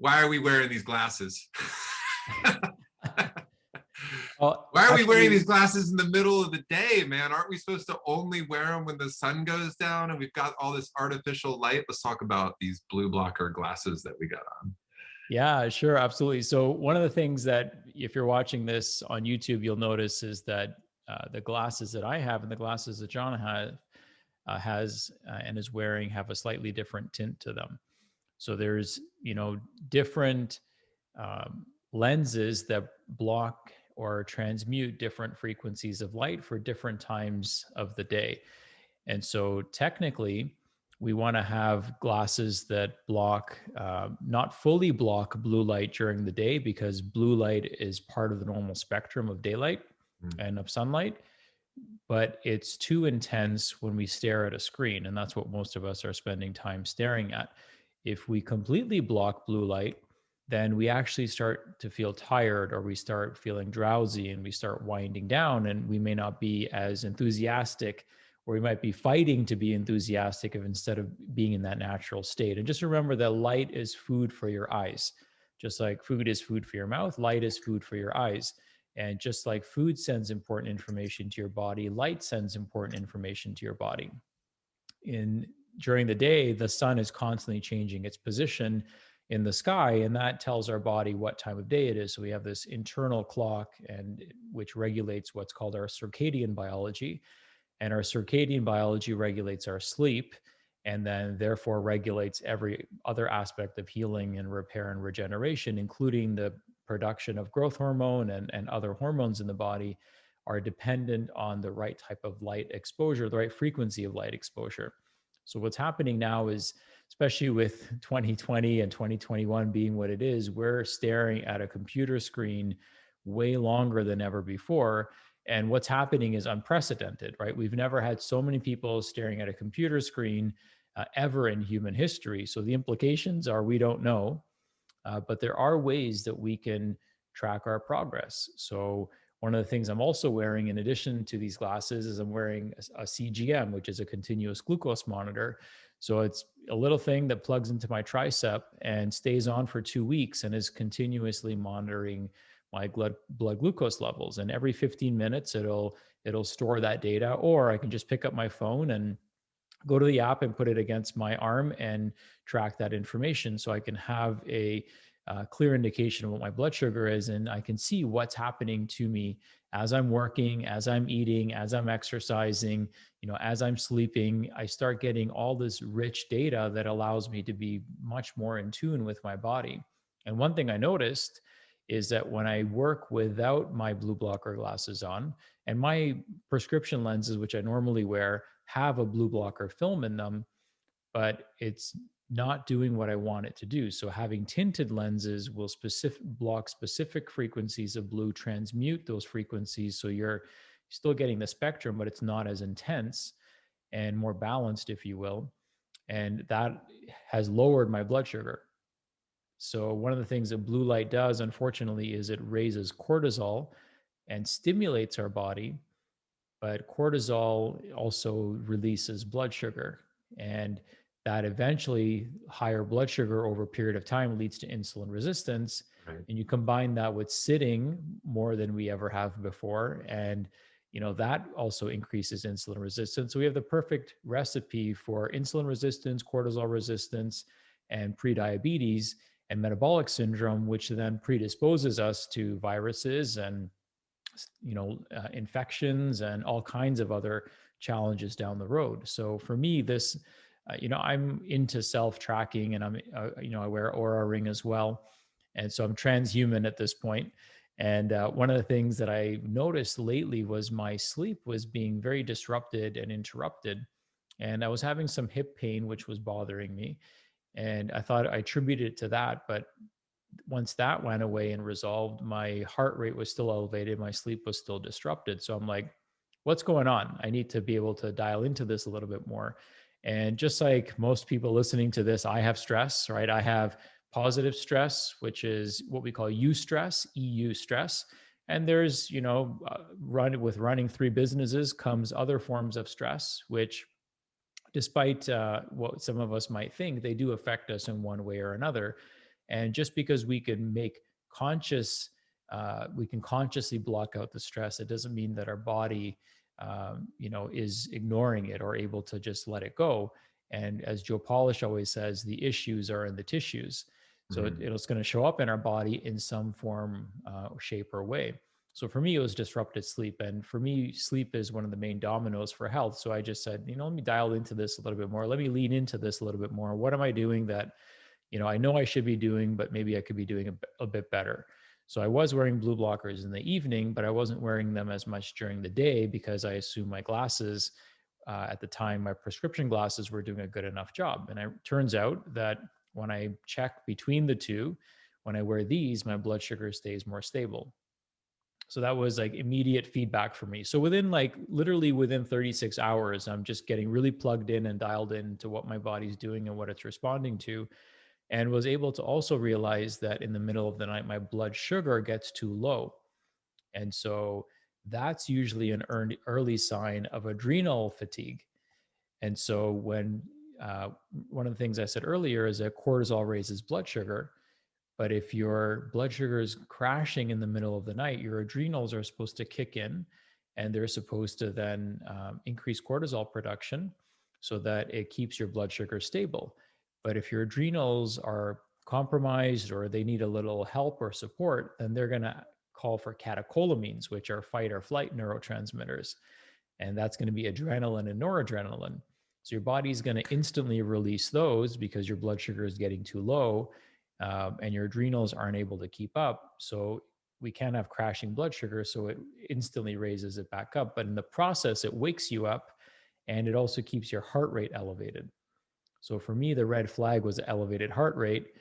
why are we wearing these glasses? Well, Why are we wearing actually, these glasses in the middle of the day, man? Aren't we supposed to only wear them when the sun goes down and we've got all this artificial light? Let's talk about these blue blocker glasses that we got on. yeah, sure, absolutely. So one of the things that if you're watching this on YouTube, you'll notice is that the glasses that I have and the glasses that John has and is wearing have a slightly different tint to them. So there's, different lenses that block or transmute different frequencies of light for different times of the day. And so technically, we want to have glasses that block, not fully block blue light during the day, because blue light is part of the normal spectrum of daylight and of sunlight, but it's too intense when we stare at a screen. And that's what most of us are spending time staring at. If we completely block blue light, then we actually start to feel tired, or we start feeling drowsy, and we start winding down, and we may not be as enthusiastic, or we might be fighting to be enthusiastic if instead of being in that natural state. And just remember that light is food for your eyes. Just like food is food for your mouth, light is food for your eyes. And just like food sends important information to your body, light sends important information to your body. In During the day, the sun is constantly changing its position in the sky, and that tells our body what time of day it is. So we have this internal clock, and which regulates what's called our circadian biology. And our circadian biology regulates our sleep, and then therefore regulates every other aspect of healing and repair and regeneration, including the production of growth hormone and other hormones in the body are dependent on the right type of light exposure, the right frequency of light exposure. So what's happening now is, especially with 2020 and 2021 being what it is, we're staring at a computer screen way longer than ever before. And what's happening is unprecedented, right? We've never had so many people staring at a computer screen ever in human history. So the implications are we don't know, but there are ways that we can track our progress. So one of the things I'm also wearing, in addition to these glasses, is I'm wearing a CGM, which is a continuous glucose monitor. So it's a little thing that plugs into my tricep and stays on for 2 weeks and is continuously monitoring my blood glucose levels. And every 15 minutes, it'll store that data, or I can just pick up my phone and go to the app and put it against my arm and track that information, so I can have a clear indication of what my blood sugar is, and I can see what's happening to me as I'm working, as I'm eating, as I'm exercising, as I'm sleeping. I start getting all this rich data that allows me to be much more in tune with my body. And one thing I noticed is that when I work without my blue blocker glasses on, and my prescription lenses, which I normally wear, have a blue blocker film in them, but it's not doing what I want it to do. So having tinted lenses will block specific frequencies of blue, transmute those frequencies. So you're still getting the spectrum, but it's not as intense and more balanced, if you will. And that has lowered my blood sugar. So one of the things that blue light does, unfortunately, is it raises cortisol and stimulates our body. But cortisol also releases blood sugar. And that eventually higher blood sugar over a period of time leads to insulin resistance. Right. And you combine that with sitting more than we ever have before. And that also increases insulin resistance. So we have the perfect recipe for insulin resistance, cortisol resistance, and prediabetes and metabolic syndrome, which then predisposes us to viruses and infections and all kinds of other challenges down the road. So for me, this, I'm into self-tracking, and I wear Aura Ring as well. And so I'm transhuman at this point. And one of the things that I noticed lately was my sleep was being very disrupted and interrupted. And I was having some hip pain, which was bothering me. And I thought I attributed it to that. But once that went away and resolved, my heart rate was still elevated. My sleep was still disrupted. So I'm like, what's going on? I need to be able to dial into this a little bit more. And just like most people listening to this, I have stress, right? I have positive stress, which is what we call eustress, EU stress. And there's, running 3 businesses comes other forms of stress, which despite what some of us might think, they do affect us in one way or another. And just because we can make conscious, we can consciously block out the stress, it doesn't mean that our body, is ignoring it or able to just let it go. And as Joe Polish always says, the issues are in the tissues. So Mm. it's going to show up in our body in some form, shape, or way. So for me, it was disrupted sleep. And for me, sleep is one of the main dominoes for health. So I just said, let me dial into this a little bit more. Let me lean into this a little bit more. What am I doing that, I know I should be doing, but maybe I could be doing a bit better. So I was wearing blue blockers in the evening, but I wasn't wearing them as much during the day because I assumed my glasses, at the time, my prescription glasses were doing a good enough job. And it turns out that when I check between the two, when I wear these, my blood sugar stays more stable. So that was like immediate feedback for me. So literally within 36 hours, I'm just getting really plugged in and dialed into what my body's doing and what it's responding to. And was able to also realize that in the middle of the night, my blood sugar gets too low. And so that's usually an early sign of adrenal fatigue. And so uh, one of the things I said earlier is that cortisol raises blood sugar. But if your blood sugar is crashing in the middle of the night, your adrenals are supposed to kick in and they're supposed to then increase cortisol production so that it keeps your blood sugar stable. But if your adrenals are compromised or they need a little help or support, then they're going to call for catecholamines, which are fight or flight neurotransmitters. And that's going to be adrenaline and noradrenaline. So your body's going to instantly release those because your blood sugar is getting too low, and your adrenals aren't able to keep up. So we can't have crashing blood sugar. So it instantly raises it back up. But in the process, it wakes you up and it also keeps your heart rate elevated. So for me, the red flag was elevated heart rate.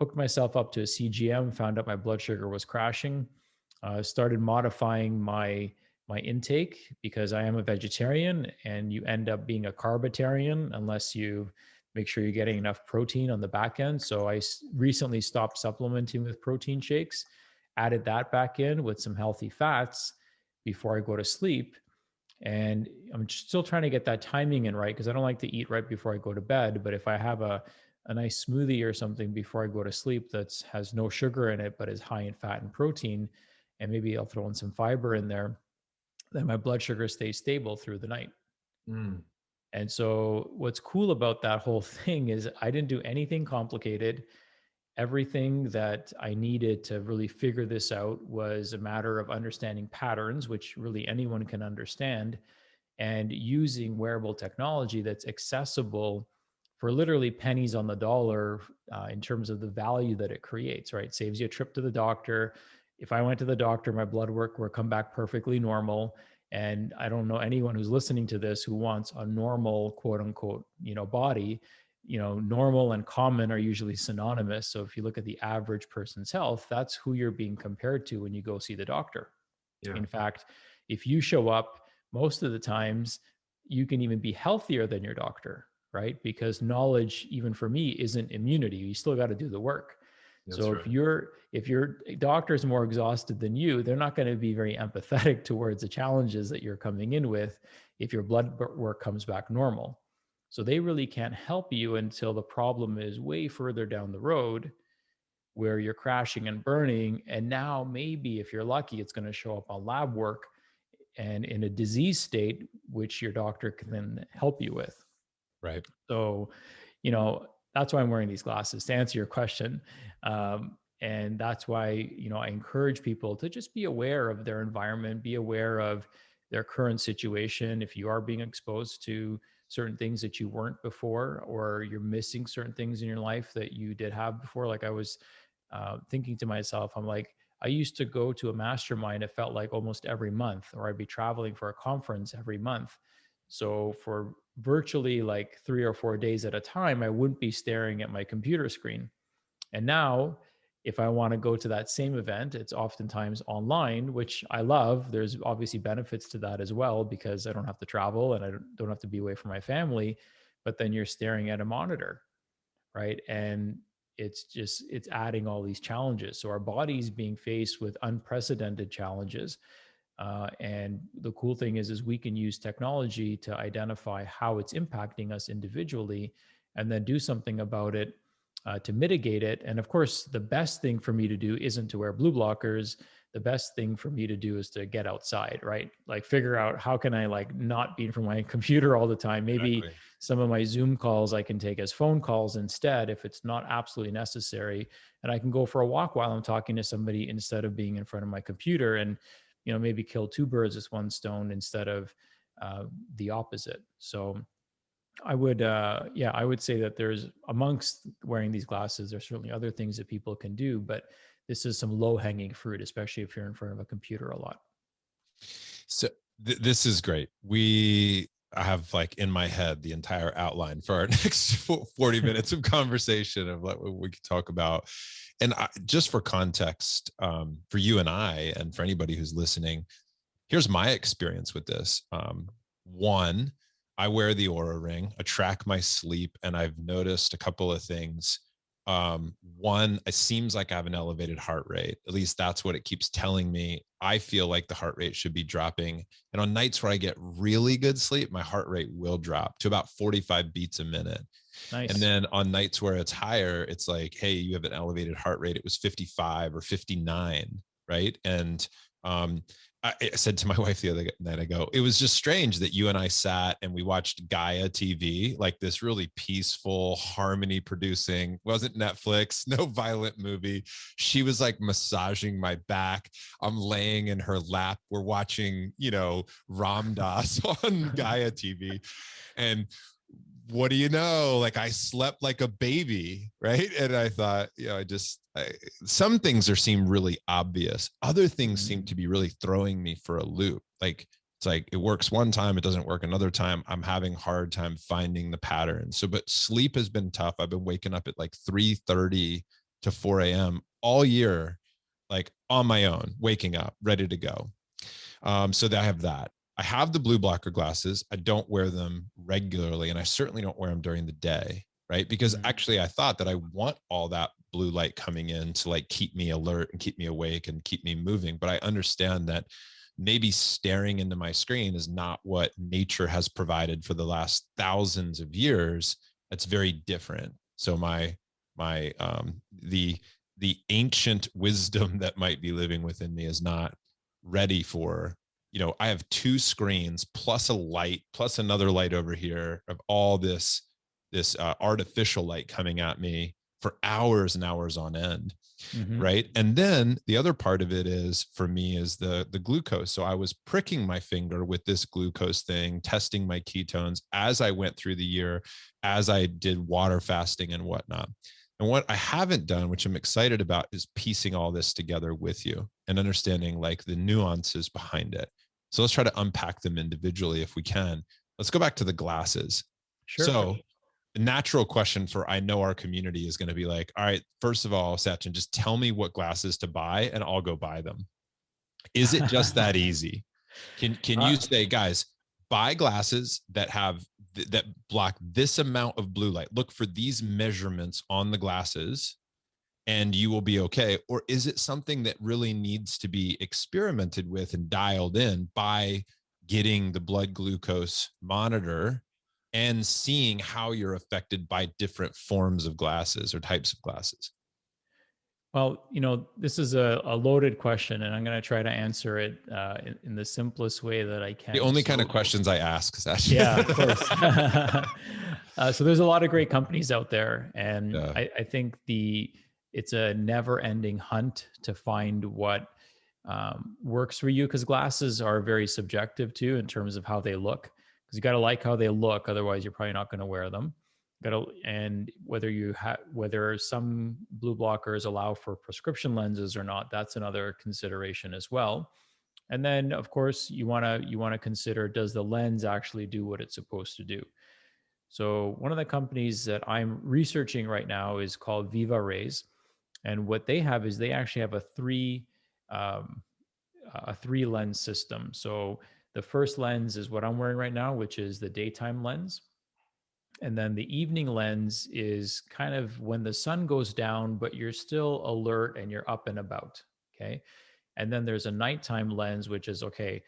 Hooked myself up to a CGM, found out my blood sugar was crashing, started modifying my intake because I am a vegetarian and you end up being a carbitarian unless you make sure you're getting enough protein on the back end. So I recently stopped supplementing with protein shakes, added that back in with some healthy fats before I go to sleep. And I'm still trying to get that timing in right because I don't like to eat right before I go to bed. But if I have a nice smoothie or something before I go to sleep that has no sugar in it, but is high in fat and protein, and maybe I'll throw in some fiber in there, then my blood sugar stays stable through the night. Mm. And so what's cool about that whole thing is I didn't do anything complicated. Everything that I needed to really figure this out was a matter of understanding patterns, which really anyone can understand, and using wearable technology that's accessible for literally pennies on the dollar, in terms of the value that it creates, right? Saves you a trip to the doctor. If I went to the doctor, my blood work would come back perfectly normal. And I don't know anyone who's listening to this who wants a normal, quote unquote, body. Normal and common are usually synonymous. So if you look at the average person's health, that's who you're being compared to when you go see the doctor. Yeah. In fact, if you show up, most of the times you can even be healthier than your doctor, right? Because knowledge, even for me, isn't immunity. You still got to do the work. That's So right. if your doctor is more exhausted than you, they're not going to be very empathetic towards the challenges that you're coming in with if your blood work comes back normal. So they really can't help you until the problem is way further down the road where you're crashing and burning. And now maybe if you're lucky, it's going to show up on lab work and in a disease state, which your doctor can then help you with. Right. So, that's why I'm wearing these glasses to answer your question. And that's why, I encourage people to just be aware of their environment, be aware of their current situation. If you are being exposed to certain things that you weren't before, or you're missing certain things in your life that you did have before, like I was thinking to myself, I'm like, I used to go to a mastermind, it felt like almost every month, or I'd be traveling for a conference every month. So for virtually like 3 or 4 days at a time, I wouldn't be staring at my computer screen. And now, if I want to go to that same event, it's oftentimes online, which I love. There's obviously benefits to that as well because I don't have to travel and I don't have to be away from my family. But then you're staring at a monitor, right? And it's adding all these challenges. So our body's being faced with unprecedented challenges. And the cool thing is we can use technology to identify how it's impacting us individually and then do something about it to mitigate it. And of course, the best thing for me to do isn't to wear blue blockers. The best thing for me to do is to get outside, right? Like figure out how can I like not be from my computer all the time. Maybe Exactly. some of my Zoom calls I can take as phone calls instead if it's not absolutely necessary. And I can go for a walk while I'm talking to somebody instead of being in front of my computer, and maybe kill two birds with one stone instead of the opposite. So I would say that there's amongst wearing these glasses, there's certainly other things that people can do, but this is some low hanging fruit, especially if you're in front of a computer a lot. So this is great. I have like in my head the entire outline for our next 40 minutes of conversation of what we could talk about. And just for context, for you and I, and for anybody who's listening, here's my experience with this. One, I wear the Aura Ring, I track my sleep, and I've noticed a couple of things. One, it seems like I have an elevated heart rate. At least that's what it keeps telling me. I feel like the heart rate should be dropping. And on nights where I get really good sleep, my heart rate will drop to about 45 beats a minute. And Nice. then on nights where it's higher, it's like, hey, you have an elevated heart rate. It was 55 or 59, right? And I said to my wife the other night, I go, it was just strange that you and I sat and we watched Gaia TV, like this really peaceful, harmony producing, wasn't Netflix, no violent movie. She was like massaging my back. I'm laying in her lap. We're watching, Ram Dass on Gaia TV. And what do you know? Like I slept like a baby, right? And I thought, some things seem really obvious. Other things seem to be really throwing me for a loop. Like it's like it works one time, it doesn't work another time. I'm having a hard time finding the pattern. So, but sleep has been tough. I've been waking up at like 3:30 to 4 a.m. all year, like on my own, waking up, ready to go. So that I have that. I have the blue blocker glasses. I don't wear them regularly, and I certainly don't wear them during the day, right? Because actually I thought that I want all that blue light coming in to like keep me alert and keep me awake and keep me moving. But I understand that maybe staring into my screen is not what nature has provided for the last thousands of years. It's very different. So the ancient wisdom that might be living within me is not ready for, I have two screens plus a light plus another light over here of all this artificial light coming at me for hours and hours on end. Mm-hmm. Right. And then the other part of it is for me is the glucose. So I was pricking my finger with this glucose thing, testing my ketones as I went through the year, as I did water fasting and whatnot. And what I haven't done, which I'm excited about, is piecing all this together with you and understanding like the nuances behind it. So let's try to unpack them individually if we can. Let's go back to the glasses. Sure. So the natural question for I know our community is going to be like, all right, first of all, Sachin, just tell me what glasses to buy and I'll go buy them. Is it just that easy? Can you say, guys, buy glasses that block this amount of blue light? Look for these measurements on the glasses and you will be okay? Or is it something that really needs to be experimented with and dialed in by getting the blood glucose monitor and seeing how you're affected by different forms of glasses or types of glasses? Well, this is a loaded question, and I'm going to try to answer it in the simplest way that I The can. only kind of questions I ask is actually. Yeah, of course. So there's a lot of great companies out there, and Yeah. I think it's a never-ending hunt to find what works for you, because glasses are very subjective too in terms of how they look. Because you got to like how they look, otherwise you're probably not going to wear them. And whether some blue blockers allow for prescription lenses or not, that's another consideration as well. And then of course you want to consider, does the lens actually do what it's supposed to do? So one of the companies that I'm researching right now is called Viva Rays, and what they have is they actually have um, a three lens system. So the first lens is what I'm wearing right now, which is the daytime lens. And then the evening lens is kind of when the sun goes down, but you're still alert and you're up and about. Okay. And then there's a nighttime lens, which is okay,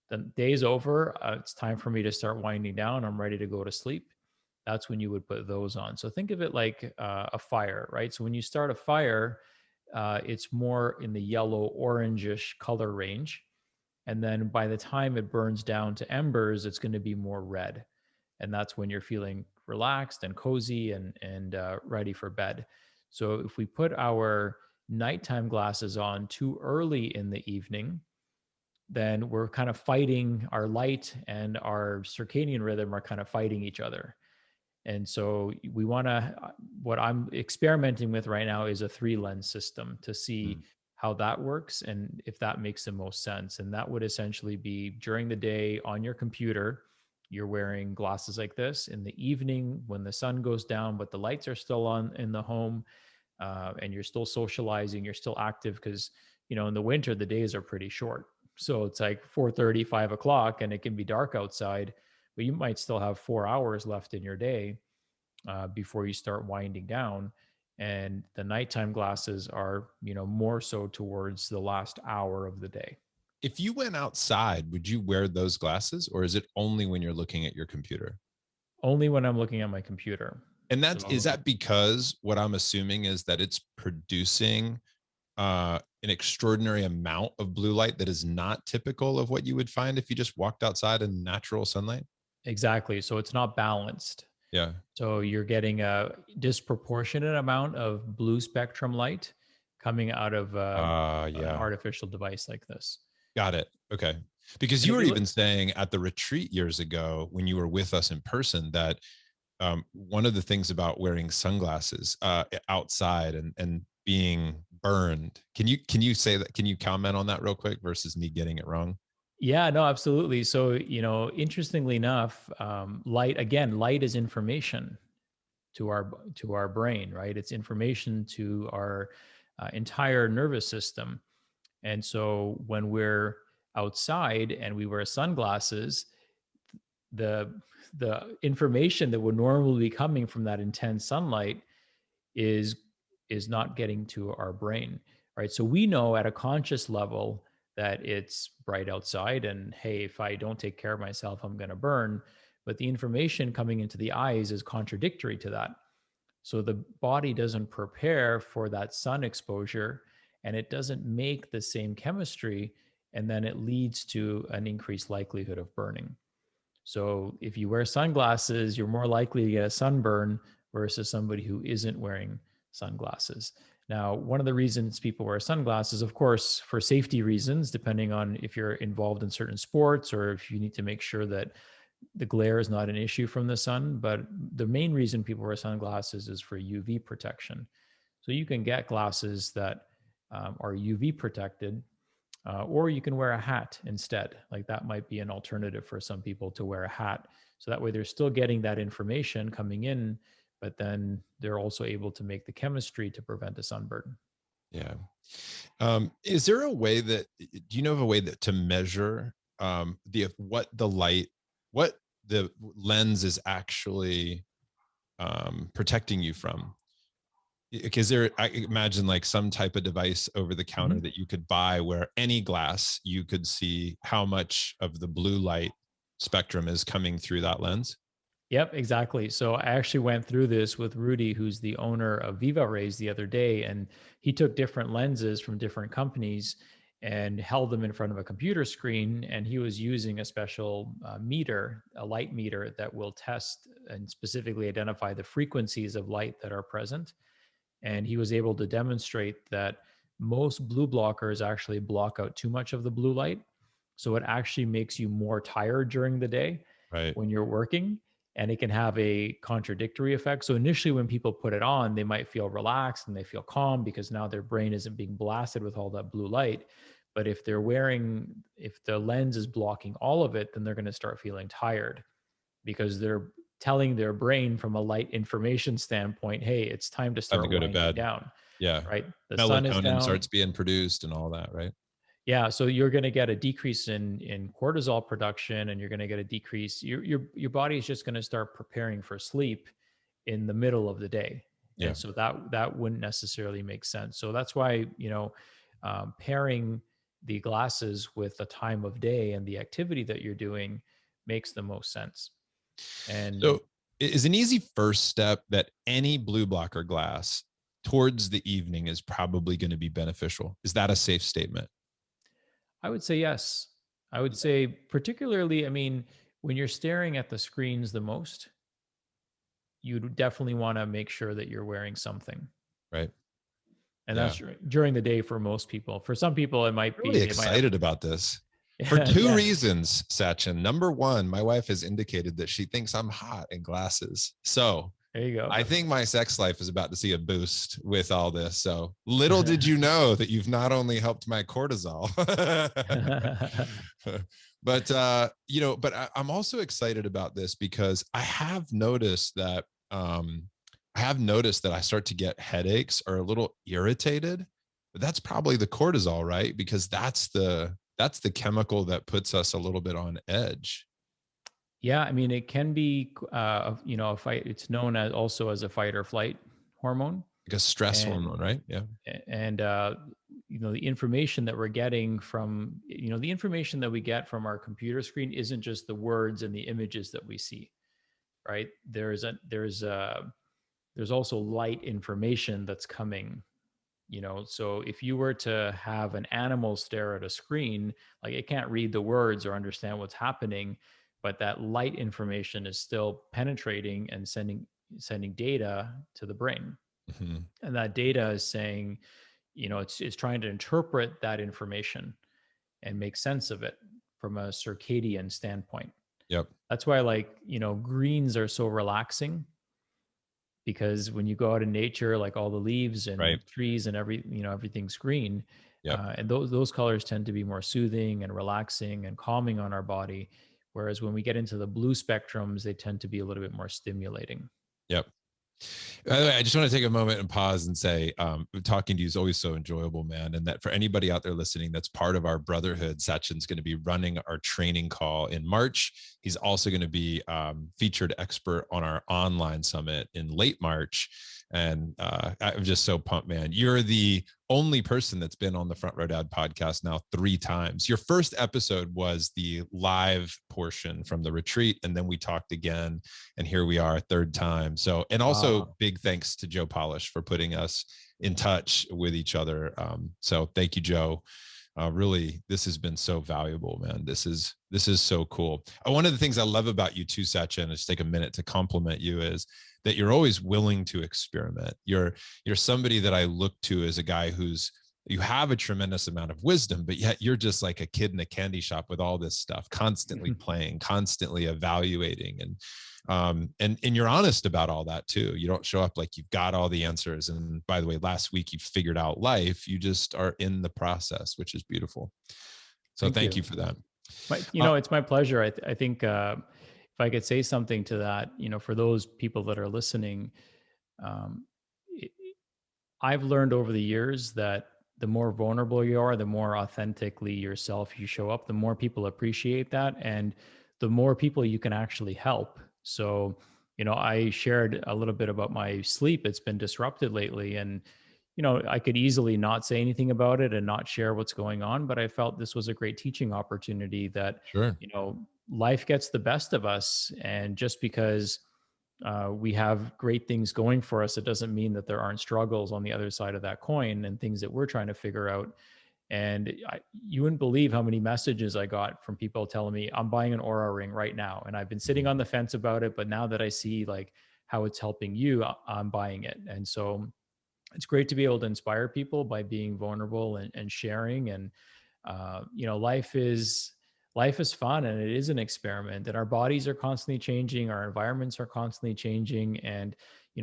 the day's over. It's time for me to start winding down. I'm ready to go to sleep. that's when you would put those on. So think of it like a fire, right? So when you start a fire, it's more in the yellow orangish color range. And then by the time it burns down to embers, it's going to be more red. And that's when you're feeling relaxed and cozy and ready for bed. So if we put our nighttime glasses on too early in the evening, then we're kind of fighting our light and our circadian rhythm are kind of fighting each other. And so we want to, what I'm experimenting with right now is a 3 lens system to see Mm. how that works and if that makes the most sense. And that would essentially be during the day on your computer, you're wearing glasses like this. In the evening, when the sun goes down, but the lights are still on in the home, and you're still socializing, you're still active because, in the winter, the days are pretty short. So it's like 4:30, 5 o'clock, and it can be dark outside, but you might still have 4 hours left in your day before you start winding down. And the nighttime glasses are, more so towards the last hour of the day. If you went outside, would you wear those glasses, or is it only when you're looking at your computer? Only when I'm looking at my computer. And is So that because what I'm assuming is that it's producing an extraordinary amount of blue light that is not typical of what you would find if you just walked outside in natural sunlight? exactly. So it's not balanced. Yeah. So you're getting a disproportionate amount of blue spectrum light coming out of an Yeah. artificial device like this. Got it. Okay. Because And you if were you look, even saying at the retreat years ago when you were with us in person that one of the things about wearing sunglasses outside and being burned. Can you say that? Can you comment on that real quick versus me getting it wrong? yeah, no, absolutely. So, interestingly enough, light is information to our brain, right? It's information to our entire nervous system. And so when we're outside and we wear sunglasses, the the information that would normally be coming from that intense sunlight is is not getting to our brain, right? So we know at a conscious level that it's bright outside and hey, if I don't take care of myself, I'm going to burn. But the information coming into the eyes is contradictory to that. So the body doesn't prepare for that sun exposure and it doesn't make the same chemistry. And then it leads to an increased likelihood of burning. So if you wear sunglasses, you're more likely to get a sunburn versus somebody who isn't wearing sunglasses. Now, one of the reasons people wear sunglasses, of course, for safety reasons, depending on if you're involved in certain sports or if you need to make sure that the glare is not an issue from the sun. But the main reason people wear sunglasses is for UV protection. So you can get glasses that are UV protected, or you can wear a hat instead. Like that might be an alternative for some people to wear a hat. So that way they're still getting that information coming in, but then they're also able to make the chemistry to prevent a sunburn. Yeah. Is there a way that do you know of a way that to measure what the light, what the lens is actually protecting you from? Because I imagine like some type of device over the counter Mhm. that you could buy where any glass you could see how much of the blue light spectrum is coming through that lens. Yep, exactly. So I actually went through this with Rudy, who's the owner of Viva Rays, the other day, and he took different lenses from different companies and held them in front of a computer screen. And he was using a special meter, a light meter that will test and specifically identify the frequencies of light that are present. And he was able to demonstrate that most blue blockers actually block out too much of the blue light. So it actually makes you more tired during the day Right. when you're working, and it can have a contradictory effect. So initially, when people put it on, they might feel relaxed and they feel calm because now their brain isn't being blasted with all that blue light. But if the lens is blocking all of it, then they're going to start feeling tired because they're telling their brain from a light information standpoint, hey, it's time to Time to start go to winding bed. down, Yeah. right? The sun is Melatonin down. starts being produced and all that, right? Yeah, so you're going to get a decrease in cortisol production, and you're going to get a decrease. Your body is just going to start preparing for sleep in the middle of the day, Yeah. and so that wouldn't necessarily make sense. So that's why pairing the glasses with the time of day and the activity that you're doing makes the most sense. And So is an easy first step that any blue blocker glass towards the evening is probably going to be beneficial. Is that a safe statement? I would say yes. I would say, particularly, I mean, when you're staring at the screens the most, you definitely want to make sure that you're wearing something. Right. And Yeah. that's during the day for most people. For some people, it might Really be, they might have, excited about this for two yeah, reasons, Sachin. Number one, my wife has indicated that she thinks I'm hot in glasses. So there you go. I think my sex life is about to see a boost with all this. So little did you know that you've not only helped my cortisol, but I'm also excited about this because I have noticed that I start to get headaches or a little irritated. But that's probably the cortisol, right? Because that's the chemical that puts us a little bit on edge. Yeah, I mean, it can be, a fight. It's known as also as a fight or flight hormone, Like a stress and hormone, right? Yeah. and the information that we're getting from, the information that we get from our computer screen isn't just the words and the images that we see, right? There's also light information that's coming. So if you were to have an animal stare at a screen, like, it can't read the words or understand what's happening, but that light information is still penetrating and sending data to the brain. Mm-hmm. And that data is saying, it's trying to interpret that information and make sense of it from a circadian standpoint. Yep. That's why, like, greens are so relaxing, because when you go out in nature, like, all the leaves and Right. trees and everything's green. Yep. And those colors tend to be more soothing and relaxing and calming on our body. Whereas when we get into the blue spectrums, they tend to be a little bit more stimulating. Yep. By the way, I just want to take a moment and pause and say, talking to you is always so enjoyable, man. And that for anybody out there listening, that's part of our brotherhood. Sachin's going to be running our training call in March. He's also going to be featured expert on our online summit in late March. And I'm just so pumped, man. You're the only person that's been on the Front Row Dad podcast now 3 times. Your first episode was the live portion from the retreat, and then we talked again, and here we are, 3rd time. So, and also Wow. big thanks to Joe Polish for putting us in touch with each other. So thank you, Joe. Really, this has been so valuable, man. This is so cool. One of the things I love about you too, Sachin, is take a minute to compliment you, is that you're always willing to experiment. You're somebody that I look to as a guy you have a tremendous amount of wisdom, but yet you're just like a kid in a candy shop with all this stuff, constantly playing, constantly evaluating, and you're honest about all that too. You don't show up like you've got all the answers. And by the way, last week you figured out life. You just are in the process, which is beautiful. So thank you for that. It's my pleasure. I think if I could say something to that, for those people that are listening, um, it, I've learned over the years that the more vulnerable you are, the more authentically yourself you show up, the more people appreciate that, and the more people you can actually help. So, I shared a little bit about my sleep. It's been disrupted lately, and I could easily not say anything about it and not share what's going on, but I felt this was a great teaching opportunity that, Sure. life gets the best of us. And just because we have great things going for us, it doesn't mean that there aren't struggles on the other side of that coin and things that we're trying to figure out. And you wouldn't believe how many messages I got from people telling me, I'm buying an Aura ring right now. And I've been sitting on the fence about it, but now that I see like how it's helping you, I'm buying it. And so it's great to be able to inspire people by being vulnerable and sharing. And life is fun, and it is an experiment, and our bodies are constantly changing, our environments are constantly changing, and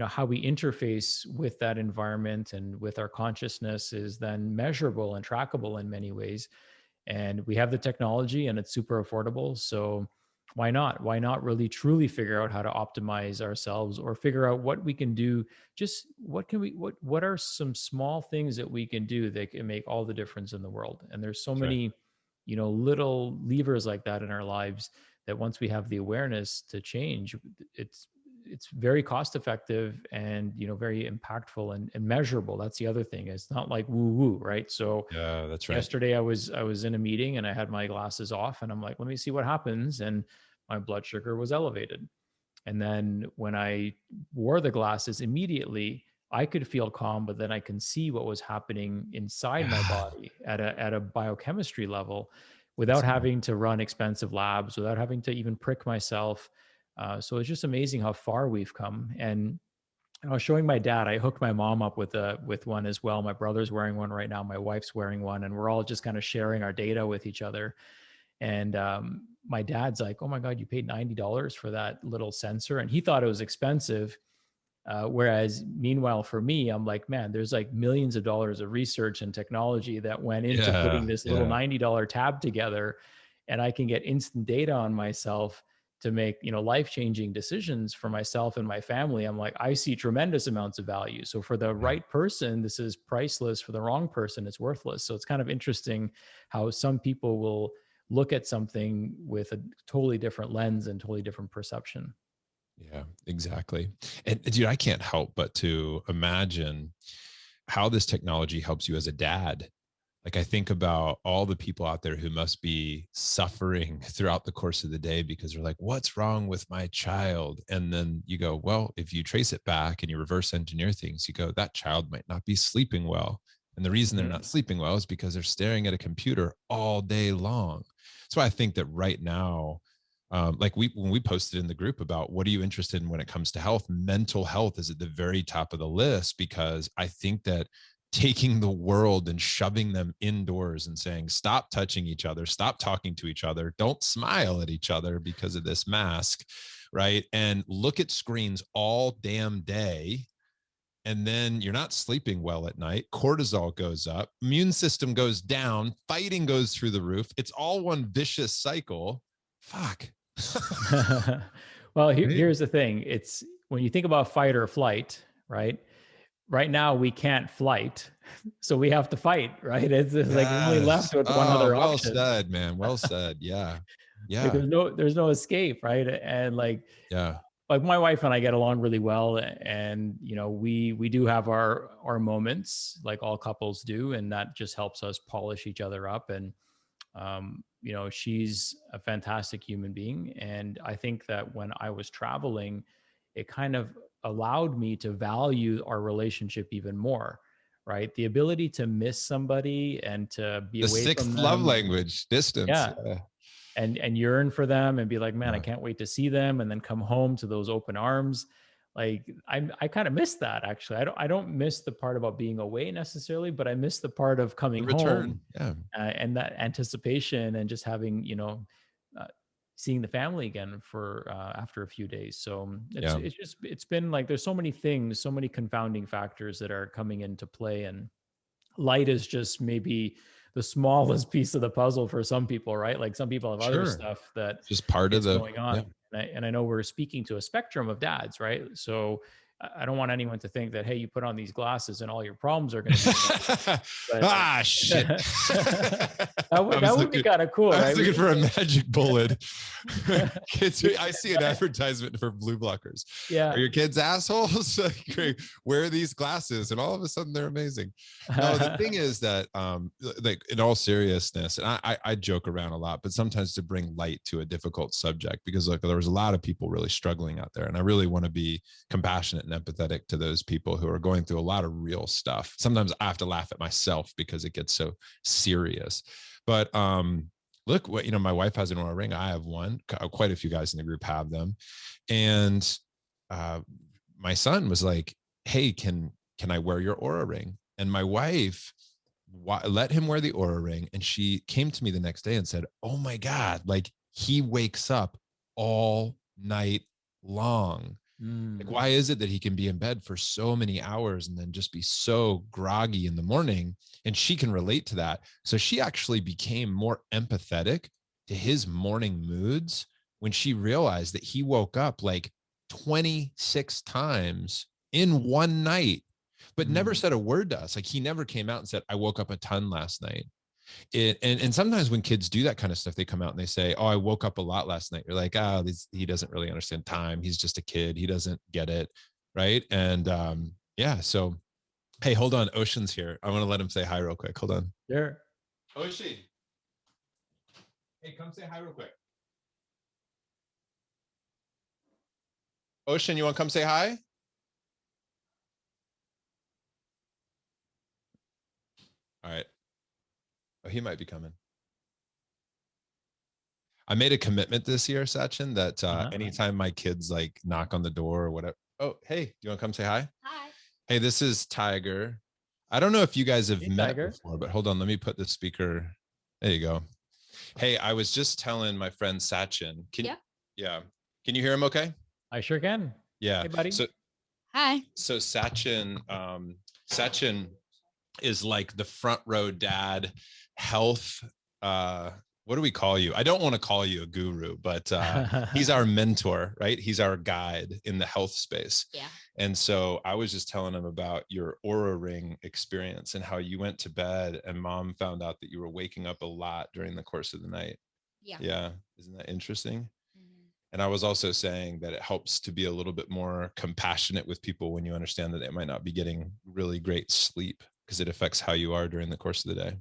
how we interface with that environment and with our consciousness is then measurable and trackable in many ways. And we have the technology, and it's super affordable, so why not really truly figure out how to optimize ourselves, or figure out what we can do. Just what are some small things that we can do that can make all the difference in the world. And there's so That's right. many little levers like that in our lives, that once we have the awareness to change, it's very cost effective and very impactful and measurable. That's the other thing. It's not like woo woo, right? So Yeah, that's right. yesterday I was in a meeting and I had my glasses off, and I'm like, let me see what happens, and my blood sugar was elevated. And then when I wore the glasses, immediately I could feel calm, but then I can see what was happening inside my Yeah. body at a biochemistry level That's without having to run expensive labs, without having to even prick myself. So it's just amazing how far we've come. And I was showing my dad. I hooked my mom up with one as well. My brother's wearing one right now. My wife's wearing one, and we're all just kind of sharing our data with each other. And my dad's like, "Oh my God, you paid $90 for that little sensor," and he thought it was expensive. Whereas, meanwhile, for me, I'm like, man, there's like millions of dollars of research and technology that went into yeah. putting this little Yeah. $90 tab together, and I can get instant data on myself to make, life-changing decisions for myself and my family. I'm like, I see tremendous amounts of value. So for the Yeah. right person, this is priceless. For the wrong person, it's worthless. So it's kind of interesting how some people will look at something with a totally different lens and totally different perception. Yeah, exactly. And dude, I can't help but to imagine how this technology helps you as a dad. Like, I think about all the people out there who must be suffering throughout the course of the day because they're like, what's wrong with my child? And then you go, well, if you trace it back and you reverse engineer things, you go, that child might not be sleeping well. And the reason they're Mhm. not sleeping well is because they're staring at a computer all day long. So I think that right now, like when we posted in the group about what are you interested in when it comes to health, mental health is at the very top of the list, because I think that taking the world and shoving them indoors and saying, stop touching each other, stop talking to each other, don't smile at each other because of this mask, right? And look at screens all damn day. And then you're not sleeping well at night. Cortisol goes up, immune system goes down, fighting goes through the roof. It's all one vicious cycle. Fuck. Well, Right? here's the thing. It's when you think about fight or flight, right? Right now we can't flight, so we have to fight, right? It's like we're only left Yes. with one Oh, other well option. said, man. Well said. Yeah. Like Yeah. there's no escape, right? And Yeah. like my wife and I get along really well, and we do have our moments like all couples do, and that just helps us polish each other up. And she's a fantastic human being, and I think that when I was traveling, it kind of allowed me to value our relationship even more, right? The ability to miss somebody and to be The away from sixth love them, language, distance. yeah, Yeah. and yearn for them and be like, man, I Yeah. can't wait to see them, and then come home to those open arms. Like I kind of miss that, actually. I don't miss the part about being away necessarily, but I miss the part of The coming home, return. Yeah. and that anticipation, and just having uh, seeing the family again for after a few days. So Yeah. it's been like there's so many things, so many confounding factors that are coming into play, and light is just maybe the smallest piece of the puzzle for some people, right? Like some people have other Sure. stuff that Just part of is the, going yeah. on. And I know we're speaking to a spectrum of dads, right? So I don't want anyone to think that, hey, you put on these glasses and all your problems are going to be solved. But Ah, shit. that would be kind of cool, I was right? looking for a magic bullet. Kids, I see an advertisement for blue blockers. Yeah. Are your kids assholes? Great. Wear these glasses, and all of a sudden they're amazing. No, the thing is that, like, in all seriousness, and I joke around a lot, but sometimes to bring light to a difficult subject, because like there was a lot of people really struggling out there, and I really want to be compassionate and empathetic to those people who are going through a lot of real stuff. Sometimes I have to laugh at myself because it gets so serious. But look, what my wife has an Oura ring. I have one. Quite a few guys in the group have them, and my son was like, "Hey, can I wear your Oura ring?" And my wife let him wear the Oura ring, and she came to me the next day and said, "Oh my God, like he wakes up all night long. Like, Mm. why is it that he can be in bed for so many hours and then just be so groggy in the morning?" And she can relate to that. So she actually became more empathetic to his morning moods when she realized that he woke up like 26 times in one night, but never Mm. said a word to us. Like, he never came out and said, "I woke up a ton last night." And sometimes when kids do that kind of stuff, they come out and they say, "Oh, I woke up a lot last night." You're like, "Oh, he doesn't really understand time. He's just a kid. He doesn't get it." Right. And yeah. So, hey, hold on. Ocean's here. I want to let him say hi real quick. Hold on. Sure. Ocean. Hey, come say hi real quick. Ocean, you want to come say hi? All right. Oh, he might be coming. I made a commitment this year, Sachin, that anytime my kids like knock on the door or whatever. Oh, hey, do you want to come say hi? Hi. Hey, this is Tiger. I don't know if you guys have Hey, met Tiger. before, but hold on. Let me put the speaker. There you go. Hey, I was just telling my friend Sachin. Yeah. Can you hear him okay? I sure can. Yeah. Hey, buddy. Hi. So Sachin, Sachin is like the front row dad, health. What do we call you? I don't want to call you a guru, but he's our mentor, right? He's our guide in the health space. Yeah. And so I was just telling him about your Aura Ring experience and how you went to bed and mom found out that you were waking up a lot during the course of the night. Yeah. Yeah. Isn't that interesting? Mhm. And I was also saying that it helps to be a little bit more compassionate with people when you understand that they might not be getting really great sleep because it affects how you are during the course of the day.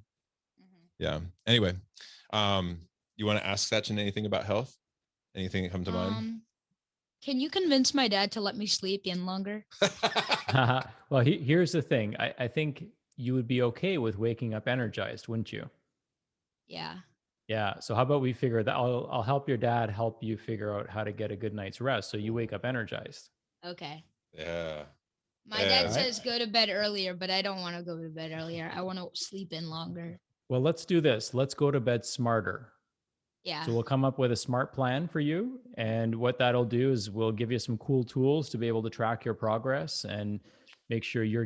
Mhm. Yeah. Anyway, you want to ask Sachin anything about health? Anything that come to mind? Can you convince my dad to let me sleep in longer? Well, here's the thing. I think you would be okay with waking up energized, wouldn't you? Yeah. Yeah. So how about we figure that I'll help your dad help you figure out how to get a good night's rest so you wake up energized. Okay. Yeah. My Yeah. dad Right. says go to bed earlier, but I don't want to go to bed earlier. I want to sleep in longer. Well, let's do this. Let's go to bed smarter. Yeah. So we'll come up with a smart plan for you. And what that'll do is we'll give you some cool tools to be able to track your progress and make sure your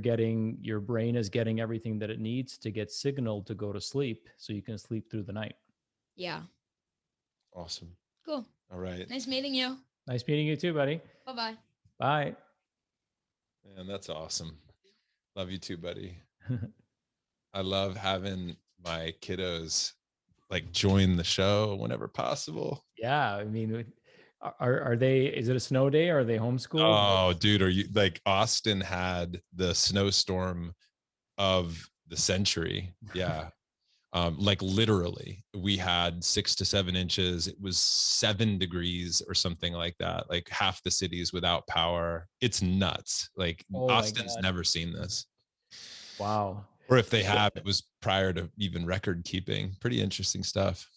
brain is getting everything that it needs to get signaled to go to sleep so you can sleep through the night. Yeah. Awesome. Cool. All right. Nice meeting you. Nice meeting you too, buddy. Bye-bye. Bye. Man, that's awesome. Love you too, buddy. I love having my kiddos like join the show whenever possible. Yeah. I mean, are they, is it a snow day? Or are they homeschooled? Oh, dude, are you like Austin had the snowstorm of the century? Yeah. Like literally, we had 6 to 7 inches. It was 7 degrees or something like that. Like half the city's without power. It's nuts. Like Oh my Austin's God. never seen this. Wow. Or if they have, it was prior to even record keeping. Pretty interesting stuff.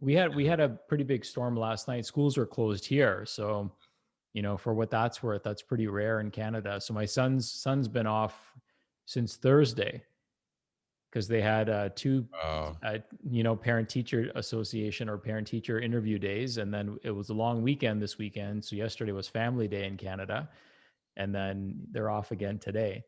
We had a pretty big storm last night. Schools were closed here, so for what that's worth, that's pretty rare in Canada. So my son's been off since Thursday because they had two, Oh, parent teacher association or parent teacher interview days, and then it was a long weekend this weekend. So yesterday was Family Day in Canada, and then they're off again today.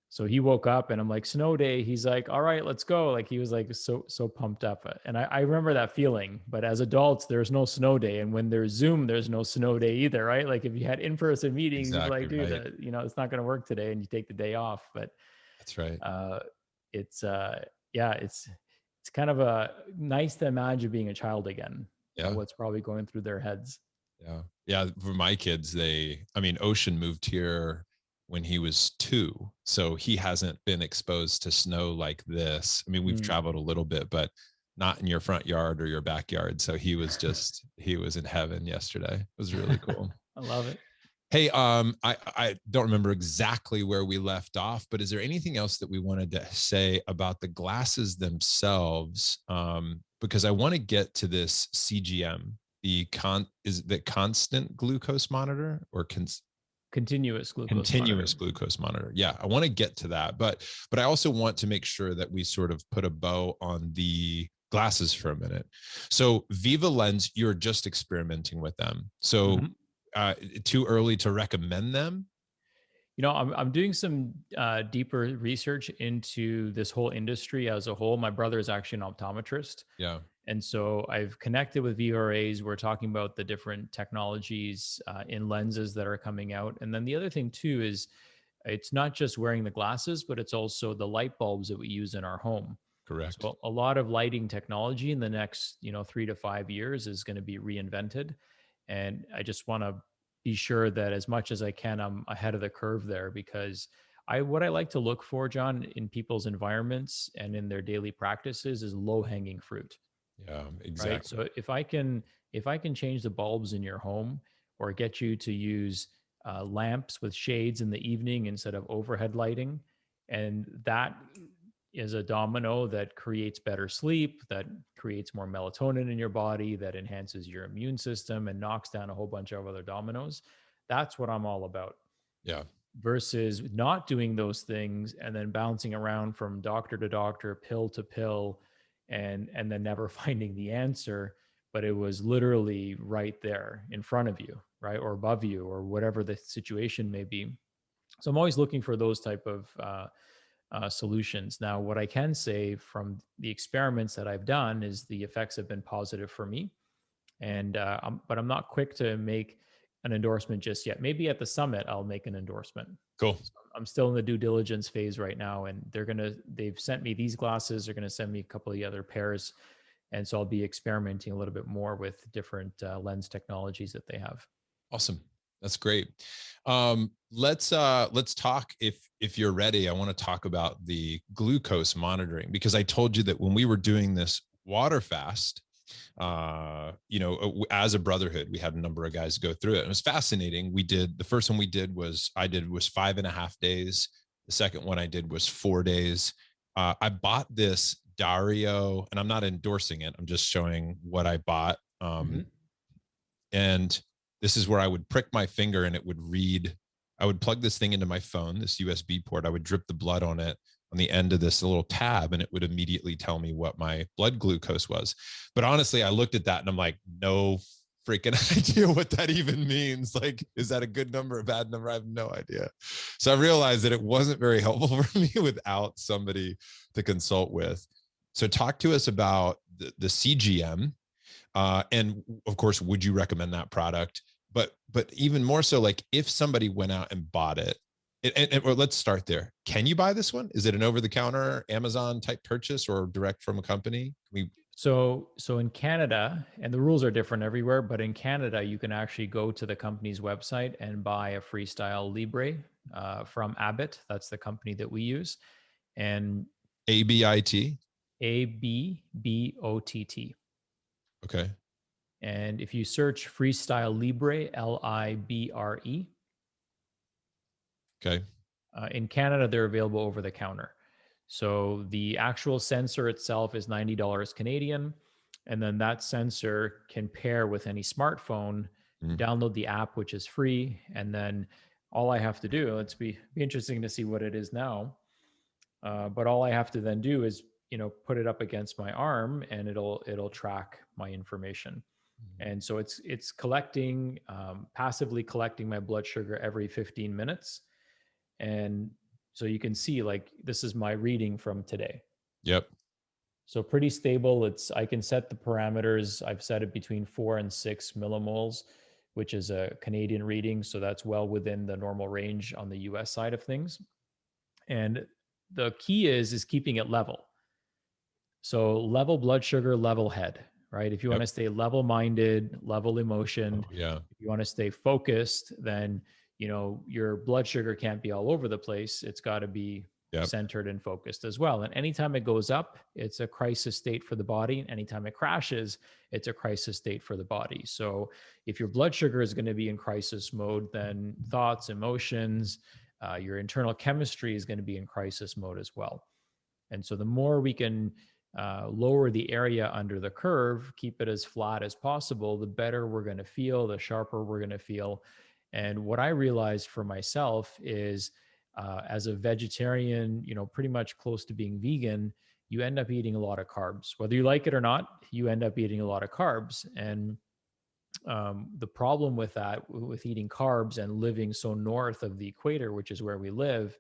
So he woke up and I'm like, snow day. He's like, all right, let's go. Like he was like so pumped up. And I remember that feeling. But as adults, there's no snow day. And when there's Zoom, there's no snow day either, right? Like if you had in-person meetings, you'd be exactly like, dude, right. it's not going to work today, and you take the day off. But That's right. it's yeah, it's kind of a nice to imagine being a child again. Yeah. What's probably going through their heads. Yeah. Yeah. For my kids, Ocean moved here when he was 2. So he hasn't been exposed to snow like this. I mean, we've traveled a little bit, but not in your front yard or your backyard. So he was in heaven yesterday. It was really cool. I love it. Hey, I don't remember exactly where we left off, but is there anything else that we wanted to say about the glasses themselves? Because I want to get to this CGM, is the constant glucose monitor or Continuous continuous glucose monitor? Yeah, I want to get to that, but I also want to make sure that we sort of put a bow on the glasses for a minute. So Viva Lens, you're just experimenting with them. So too early to recommend them? I'm doing some deeper research into this whole industry as a whole. My brother is actually an optometrist. Yeah. And so I've connected with VRAs. We're talking about the different technologies in lenses that are coming out. And then the other thing too is it's not just wearing the glasses, but it's also the light bulbs that we use in our home. Correct. So a lot of lighting technology in the next 3 to 5 years is going to be reinvented. And I just want to be sure that as much as I can, I'm ahead of the curve there, because what I like to look for, John, in people's environments and in their daily practices is low hanging fruit. Yeah, exactly. Right. So if I can change the bulbs in your home or get you to use lamps with shades in the evening instead of overhead lighting. And that is a domino that creates better sleep, that creates more melatonin in your body, that enhances your immune system and knocks down a whole bunch of other dominoes. That's what I'm all about. Yeah. Versus not doing those things and then bouncing around from doctor to doctor, pill to pill, and then never finding the answer. But it was literally right there in front of you, right, or above you, or whatever the situation may be. So I'm always looking for those type of solutions. Now, what I can say from the experiments that I've done is the effects have been positive for me, and but I'm not quick to make an endorsement just yet. Maybe at the summit I'll make an endorsement. Cool. So I'm still in the due diligence phase right now, and they've sent me these glasses. They're gonna send me a couple of the other pairs, and so I'll be experimenting a little bit more with different lens technologies that they have. Awesome. That's great. Let's talk, if you're ready. I want to talk about the glucose monitoring, because I told you that when we were doing this water fast, as a brotherhood, we had a number of guys go through it. It was fascinating. The first one I did was 5.5 days. The second one I did was 4 days. I bought this Dario, and I'm not endorsing it. I'm just showing what I bought. And this is where I would prick my finger and it would read. I would plug this thing into my phone, this USB port. I would drip the blood on it on the end of this little tab, and it would immediately tell me what my blood glucose was. But honestly, I looked at that and I'm like, no freaking idea what that even means. Like, is that a good number, a bad number? I have no idea. So I realized that it wasn't very helpful for me without somebody to consult with. So talk to us about the CGM. And of course, would you recommend that product? But even more so, like if somebody went out and bought it, or let's start there. Can you buy this one? Is it an over-the-counter Amazon type purchase or direct from a company? So in Canada, and the rules are different everywhere, but in Canada, you can actually go to the company's website and buy a Freestyle Libre from Abbott. That's the company that we use. And ABIT? ABBOTT. Okay. And if you search Freestyle Libre, LIBRE. Okay. In Canada, they're available over the counter. So the actual sensor itself is $90 Canadian. And then that sensor can pair with any smartphone, download the app, which is free. And then all I have to do, it's be interesting to see what it is now. But all I have to then do is, put it up against my arm and it'll track my information. And so it's collecting, passively collecting my blood sugar every 15 minutes. And so you can see, like, this is my reading from today. Yep. So pretty stable. I can set the parameters. I've set it between 4 and 6 millimoles, which is a Canadian reading. So that's well within the normal range on the US side of things. And the key is keeping it level. So level blood sugar, level head, right? If you want to stay level-minded, level emotion, if you want to stay focused, then your blood sugar can't be all over the place. It's got to be centered and focused as well. And anytime it goes up, it's a crisis state for the body. And anytime it crashes, it's a crisis state for the body. So if your blood sugar is going to be in crisis mode, then thoughts, emotions, your internal chemistry is going to be in crisis mode as well. And so the more we can lower the area under the curve, keep it as flat as possible, the better we're going to feel, the sharper we're going to feel. And what I realized for myself is as a vegetarian, pretty much close to being vegan, you end up eating a lot of carbs. Whether you like it or not, you end up eating a lot of carbs. And the problem with that, with eating carbs and living so north of the equator, which is where we live,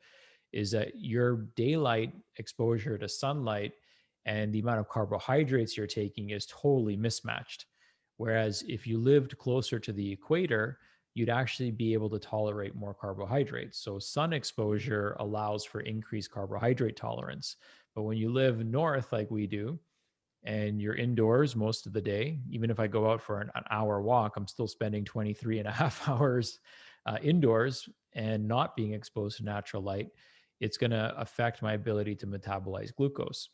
is that your daylight exposure to sunlight and the amount of carbohydrates you're taking is totally mismatched. Whereas if you lived closer to the equator, you'd actually be able to tolerate more carbohydrates. So sun exposure allows for increased carbohydrate tolerance. But when you live north like we do, and you're indoors most of the day, even if I go out for an hour walk, I'm still spending 23 and a half hours indoors and not being exposed to natural light. It's going to affect my ability to metabolize glucose.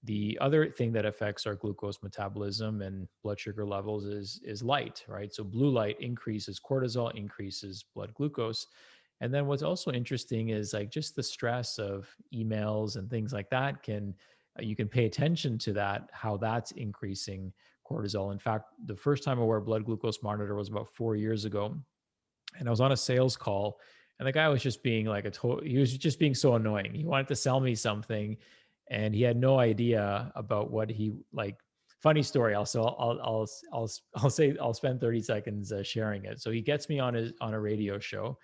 The other thing that affects our glucose metabolism and blood sugar levels is light, right? So blue light increases cortisol, increases blood glucose. And then what's also interesting is like just the stress of emails and things like that can you can pay attention to that, how that's increasing cortisol. In fact, the first time I wore a blood glucose monitor was about 4 years ago, and I was on a sales call, and the guy was just being like he was just being so annoying. He wanted to sell me something, and he had no idea about what he like. Funny story. Also, I'll say I'll spend 30 seconds sharing it. So he gets me on a radio show,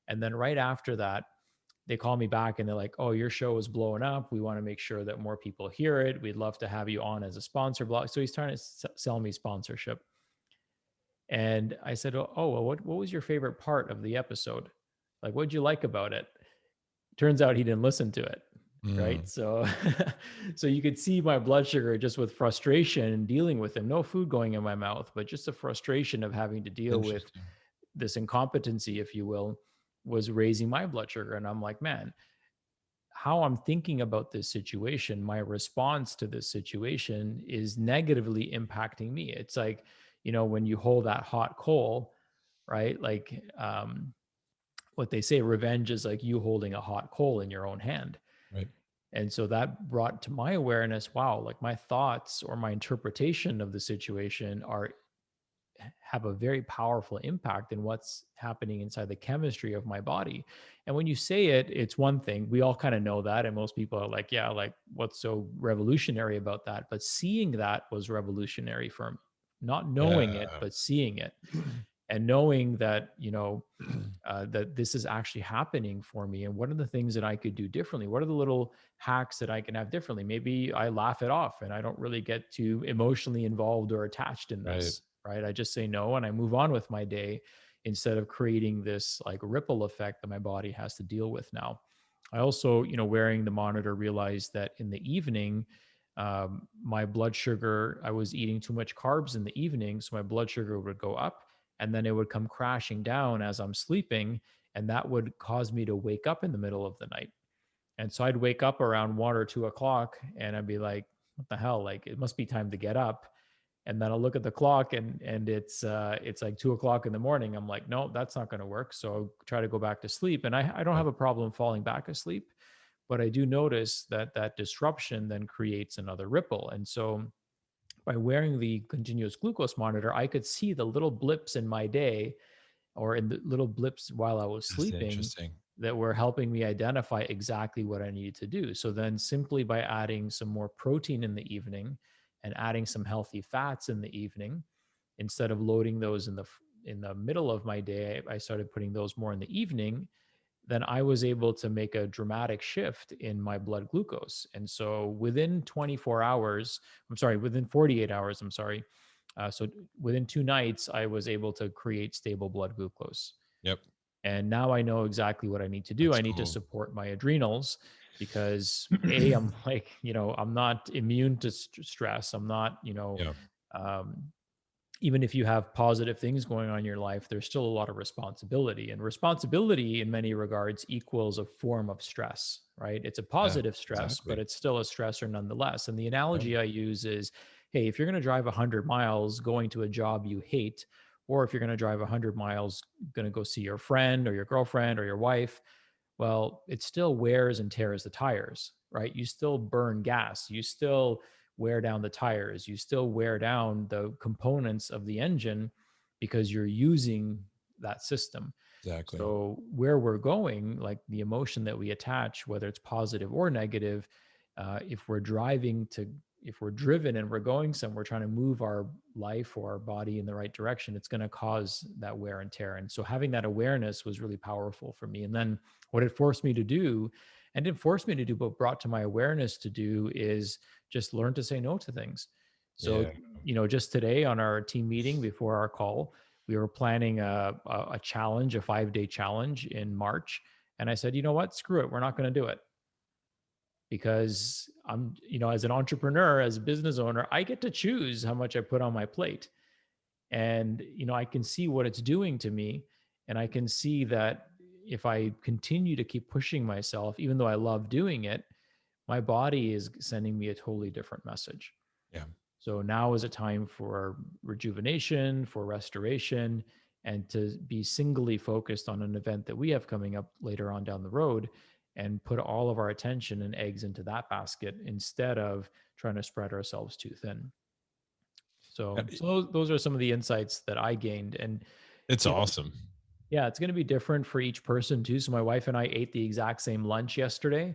and then right after that, they call me back and they're like, "Oh, your show is blowing up. We want to make sure that more people hear it. We'd love to have you on as a sponsor." Blog. So he's trying to sell me sponsorship. And I said, "Oh, well, what was your favorite part of the episode? Like, what'd you like about it?" Turns out he didn't listen to it. Right. So, so you could see my blood sugar just with frustration and dealing with him, no food going in my mouth, but just the frustration of having to deal with this incompetency, if you will, was raising my blood sugar. And I'm like, man, how I'm thinking about this situation, my response to this situation is negatively impacting me. It's like, when you hold that hot coal, right? Like what they say, revenge is like you holding a hot coal in your own hand. Right. And so that brought to my awareness, wow, like my thoughts or my interpretation of the situation have a very powerful impact in what's happening inside the chemistry of my body. And when you say it, it's one thing. We all kind of know that. And most people are like, yeah, like what's so revolutionary about that? But seeing that was revolutionary for me. Not knowing it, but seeing it. And knowing that, that this is actually happening for me. And what are the things that I could do differently? What are the little hacks that I can have differently? Maybe I laugh it off and I don't really get too emotionally involved or attached in this, right? I just say no and I move on with my day instead of creating this like ripple effect that my body has to deal with now. I also, wearing the monitor, realized that in the evening, my blood sugar, I was eating too much carbs in the evening. So my blood sugar would go up and then it would come crashing down as I'm sleeping. And that would cause me to wake up in the middle of the night. And so I'd wake up around 1 or 2 o'clock and I'd be like, what the hell? Like, it must be time to get up. And then I'll look at the clock and it's like 2 o'clock in the morning. I'm like, no, that's not going to work. So I'll try to go back to sleep. And I don't have a problem falling back asleep, but I do notice that disruption then creates another ripple. And so by wearing the continuous glucose monitor, I could see the little blips in my day or in the little blips while I was sleeping that were helping me identify exactly what I needed to do. So then simply by adding some more protein in the evening and adding some healthy fats in the evening, instead of loading those in the middle of my day, I started putting those more in the evening. Then I was able to make a dramatic shift in my blood glucose. And so within 48 hours, so within 2 nights, I was able to create stable blood glucose. Yep. And now I know exactly what I need to do. I need to support my adrenals because I'm like, I'm not immune to stress. I'm not, even if you have positive things going on in your life, there's still a lot of responsibility. And responsibility in many regards equals a form of stress, right? It's a positive stress, but it's still a stressor nonetheless. And the analogy I use is, hey, if you're going to drive 100 miles going to a job you hate, or if you're going to drive 100 miles going to go see your friend or your girlfriend or your wife, well, it still wears and tears the tires, right? You still burn gas. You still wear down the tires. You still wear down the components of the engine because you're using that system. Exactly. So where we're going, like the emotion that we attach, whether it's positive or negative, if we're driven and we're going somewhere, trying to move our life or our body in the right direction, it's going to cause that wear and tear. And so having that awareness was really powerful for me. And then what it forced me to do, and didn't force me to do, but brought to my awareness to do, is just learn to say no to things. So, just today on our team meeting before our call, we were planning a challenge, a 5-day challenge in March. And I said, you know what, screw it. We're not going to do it. Because I'm, as an entrepreneur, as a business owner, I get to choose how much I put on my plate. And, I can see what it's doing to me. And I can see that if I continue to keep pushing myself, even though I love doing it, my body is sending me a totally different message. Yeah. So now is a time for rejuvenation, for restoration, and to be singly focused on an event that we have coming up later on down the road and put all of our attention and eggs into that basket instead of trying to spread ourselves too thin. Yeah, So those are some of the insights that I gained. And, it's you know, awesome. yeah, it's going to be different for each person too. So my wife and I ate the exact same lunch yesterday,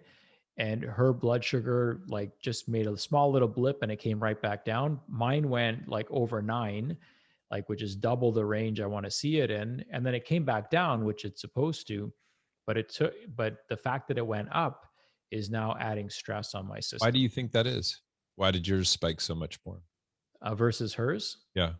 and her blood sugar like just made a small little blip and it came right back down. Mine went like over 9, like which is double the range I want to see it in, and then it came back down, which it's supposed to, but the fact that it went up is now adding stress on my Why do system you think that is? Why did yours spike so much more? versus hers. Yeah.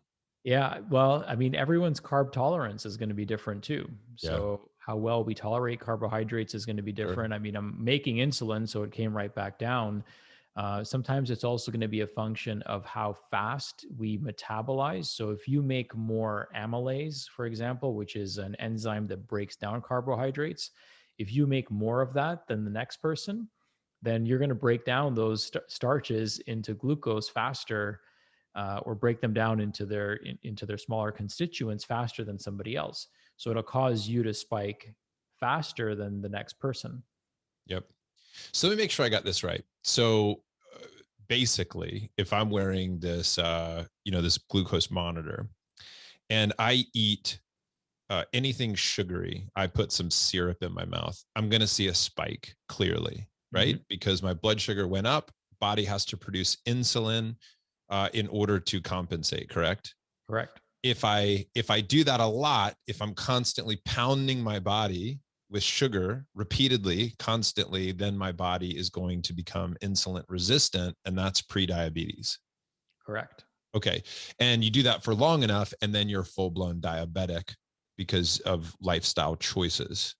Yeah, well, I mean, everyone's carb tolerance is going to be different too. Yeah. So, how well we tolerate carbohydrates is going to be Sure. different. I mean, I'm making insulin, so it came right back down. Sometimes it's also going to be a function of how fast we metabolize. So, if you make more amylase, for example, which is an enzyme that breaks down carbohydrates, if you make more of that than the next person, then you're going to break down those starches into glucose faster, or break them down into their smaller constituents faster than somebody else. So it'll cause you to spike faster than the next person. Yep. So let me make sure I got this right. So basically, if I'm wearing this, this glucose monitor, and I eat anything sugary, I put some syrup in my mouth, I'm going to see a spike clearly, right? Mm-hmm. Because my blood sugar went up. Body has to produce insulin in order to compensate. Correct. Correct. If I do that a lot, if I'm constantly pounding my body with sugar repeatedly, constantly, then my body is going to become insulin resistant, and that's pre-diabetes. Correct. Okay. And you do that for long enough, and then you're full-blown diabetic because of lifestyle choices.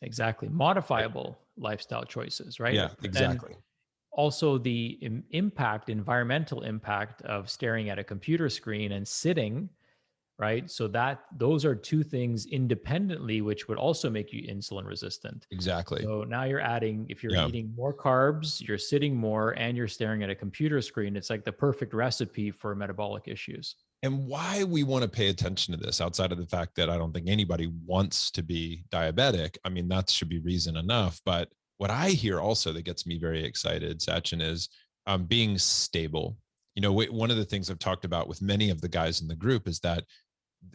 Exactly. Modifiable lifestyle choices, right? Yeah, But exactly. then also the environmental impact of staring at a computer screen and sitting, right? So that those are two things independently, which would also make you insulin resistant. Exactly. So now you're adding, if you're Yeah. eating more carbs, you're sitting more, and you're staring at a computer screen, it's like the perfect recipe for metabolic issues. And why we want to pay attention to this, outside of the fact that I don't think anybody wants to be diabetic. I mean, that should be reason enough. But what I hear also that gets me very excited, Sachin, is being stable. One of the things I've talked about with many of the guys in the group is that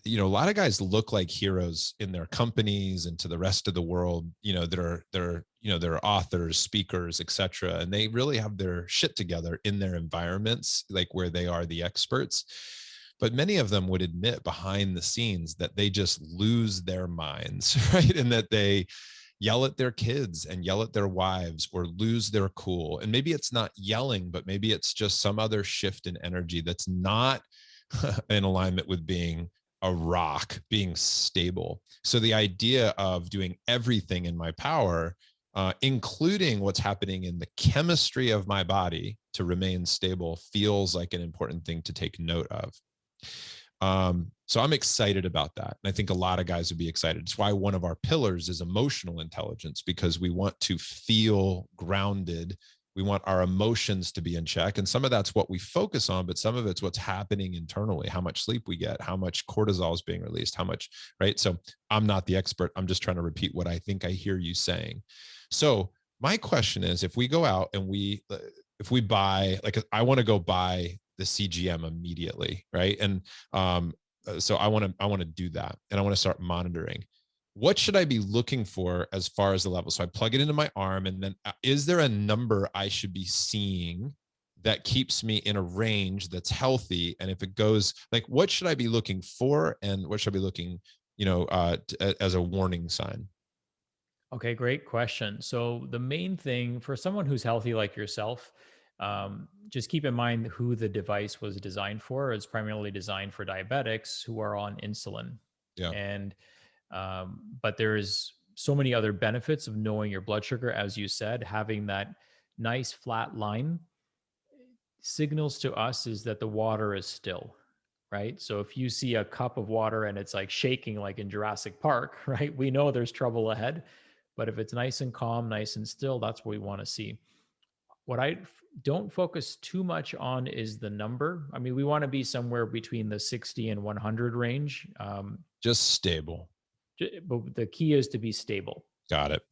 a lot of guys look like heroes in their companies and to the rest of the world, they're authors, speakers, etc. And they really have their shit together in their environments, like where they are the experts. But many of them would admit behind the scenes that they just lose their minds, right? And that they yell at their kids and yell at their wives or lose their cool. And maybe it's not yelling, but maybe it's just some other shift in energy that's not in alignment with being a rock, being stable. So the idea of doing everything in my power, including what's happening in the chemistry of my body to remain stable, feels like an important thing to take note of. So I'm excited about that. And I think a lot of guys would be excited. It's why one of our pillars is emotional intelligence, because we want to feel grounded. We want our emotions to be in check. And some of that's what we focus on, but some of it's what's happening internally, how much sleep we get, how much cortisol is being released, how much, right? So I'm not the expert. I'm just trying to repeat what I think I hear you saying. So my question is, if we go out and if we buy, like, I want to go buy the CGM immediately, right? And so I want to do that, and I want to start monitoring. What should I be looking for as far as the level? So I plug it into my arm, and then is there a number I should be seeing that keeps me in a range that's healthy? And if it goes, like, what should I be looking for, and what should I be looking, as a warning sign? Okay, great question. So the main thing for someone who's healthy like yourself, just keep in mind who the device was designed for. It's primarily designed for diabetics who are on insulin. Yeah. And but there is so many other benefits of knowing your blood sugar. As you said, having that nice flat line signals to us is that the water is still, right? So if you see a cup of water and it's like shaking like in Jurassic Park, right? We know there's trouble ahead. But if it's nice and calm, nice and still, that's what we want to see. what I don't focus too much on is the number. I mean, we want to be somewhere between the 60 and 100 range. Just stable. But the key is to be stable. Got it.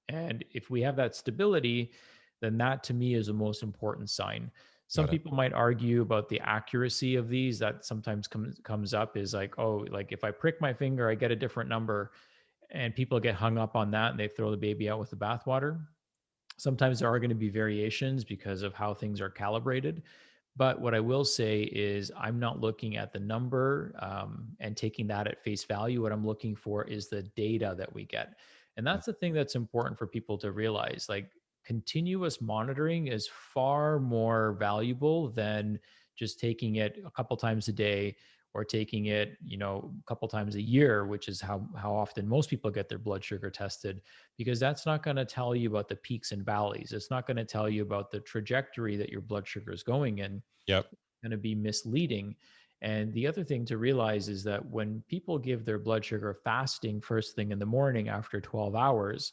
And if we have that stability, then that to me is the most important sign. Some people might argue about the accuracy of these. That sometimes comes up is like, oh, like if I prick my finger, I get a different number. And people get hung up on that and they throw the baby out with the bathwater. Sometimes there are going to be variations because of how things are calibrated. But what I will say is I'm not looking at the number and taking that at face value. What I'm looking for is the data that we get. And that's the thing that's important for people to realize. Like, continuous monitoring is far more valuable than just taking it a couple times a day or taking it, a couple times a year, which is how often most people get their blood sugar tested, because that's not going to tell you about the peaks and valleys. It's not going to tell you about the trajectory that your blood sugar is going in. Yep. It's going to be misleading. And the other thing to realize is that when people give their blood sugar fasting first thing in the morning after 12 hours,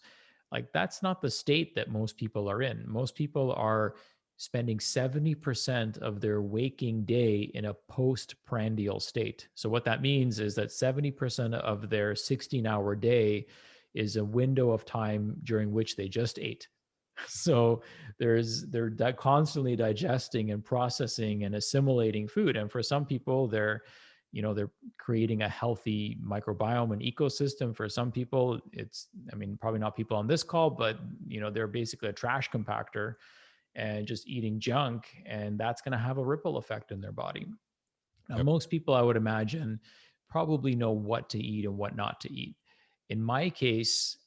like that's not the state that most people are in. Most people are spending 70% of their waking day in a postprandial state. So what that means is that 70% of their 16-hour day is a window of time during which they just ate. So they're constantly digesting and processing and assimilating food. And for some people, they're creating a healthy microbiome and ecosystem. For some people, probably not people on this call, but they're basically a trash compactor and just eating junk, and that's going to have a ripple effect in their body. Now, most people, I would imagine, probably know what to eat and what not to eat. In my case,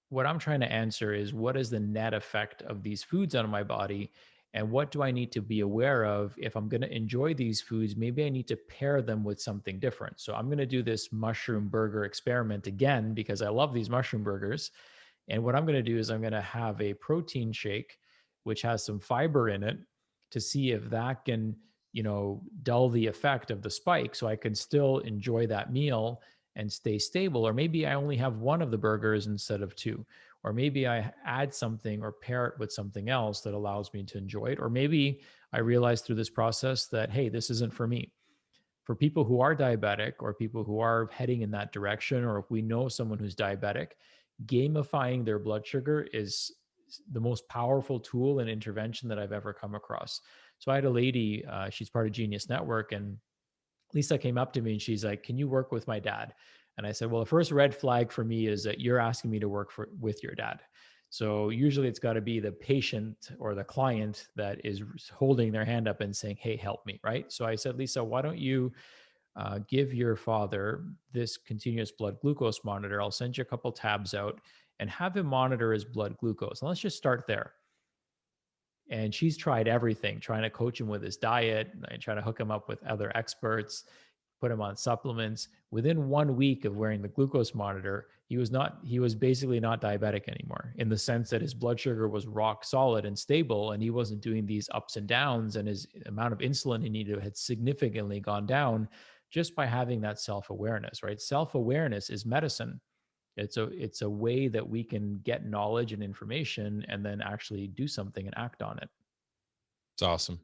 what I'm trying to answer is, what is the net effect of these foods on my body? And what do I need to be aware of? If I'm going to enjoy these foods, maybe I need to pair them with something different. So I'm going to do this mushroom burger experiment again, because I love these mushroom burgers. And what I'm going to do is I'm going to have a protein shake, which has some fiber in it, to see if that can, dull the effect of the spike, so I can still enjoy that meal and stay stable. Or maybe I only have one of the burgers instead of two. Or maybe I add something or pair it with something else that allows me to enjoy it. Or maybe I realize through this process that, hey, this isn't for me. For people who are diabetic or people who are heading in that direction, or if we know someone who's diabetic, gamifying their blood sugar is the most powerful tool and intervention that I've ever come across. So I had a lady, she's part of Genius Network, and Lisa came up to me and she's like, can you work with my dad? And I said, well, the first red flag for me is that you're asking me to work with your dad. So usually it's got to be the patient or the client that is holding their hand up and saying, hey, help me, right? So I said, Lisa, why don't you give your father this continuous blood glucose monitor? I'll send you a couple tabs out and have him monitor his blood glucose. And let's just start there. And she's tried everything, trying to coach him with his diet, and trying to hook him up with other experts, put him on supplements. Within 1 week of wearing the glucose monitor, he was basically not diabetic anymore, in the sense that his blood sugar was rock solid and stable, and he wasn't doing these ups and downs, and his amount of insulin he needed had significantly gone down just by having that self-awareness, right? Self-awareness is medicine. It's a way that we can get knowledge and information and then actually do something and act on it. It's awesome.